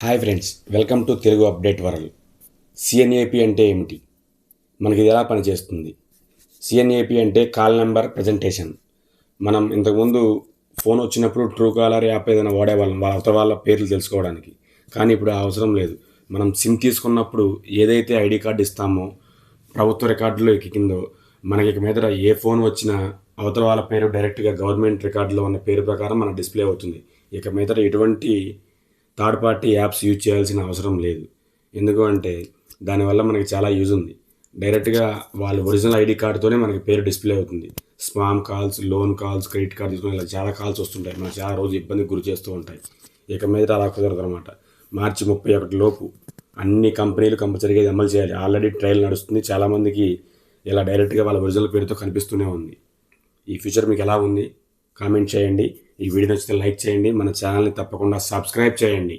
Hi friends, welcome to Telugu update world. సిఎన్ఏపి అంటే ఏమిటి? మనకి ఇది ఎలా పనిచేస్తుంది? సిఎన్ఏపి అంటే కాల్ నెంబర్ ప్రజెంటేషన్. మనం ఇంతకుముందు ఫోన్ వచ్చినప్పుడు ట్రూ కాలర్ యాప్ ఏదైనా వాడేవాళ్ళం అవతల వాళ్ళ పేర్లు తెలుసుకోవడానికి. కానీ ఇప్పుడు ఆ అవసరం లేదు. మనం సిమ్ తీసుకున్నప్పుడు ఏదైతే ఐడి కార్డు ఇస్తామో ప్రభుత్వ రికార్డులో ఎక్కిందో మనకి ఇక మీద ఏ ఫోన్ వచ్చినా అవతల వాళ్ళ పేరు డైరెక్ట్గా గవర్నమెంట్ రికార్డులో ఉన్న పేరు ప్రకారం మన డిస్ప్లే అవుతుంది. ఇక మీద ఎటువంటి థర్డ్ పార్టీ యాప్స్ యూజ్ చేయాల్సిన అవసరం లేదు. ఎందుకు అంటే దానివల్ల మనకి చాలా యూజ్ ఉంది. డైరెక్ట్గా వాళ్ళ ఒరిజినల్ ఐడి కార్డుతోనే మనకి పేరు డిస్ప్లే అవుతుంది. Spam calls, loan calls, credit card తీసుకుని ఇలా చాలా కాల్స్ వస్తుంటాయి. మనకు చాలా రోజు ఇబ్బందికి గురి చేస్తూ ఉంటాయి. ఇక మీద అలా కుదరదు అనమాట. మార్చి 31 లోపు అన్ని కంపెనీలు కంపల్సరీగా ఇది అమలు చేయాలి. ఆల్రెడీ ట్రయల్ నడుస్తుంది. చాలామందికి ఇలా డైరెక్ట్గా వాళ్ళ ఒరిజినల్ పేరుతో కనిపిస్తూనే ఉంది. ఈ ఫీచర్ మీకు ఎలా ఉంది? కామెంట్ చేయండి. ఈ వీడియో నచ్చితే లైక్ చేయండి. మన ఛానల్ని తప్పకుండా సబ్స్క్రైబ్ చేయండి.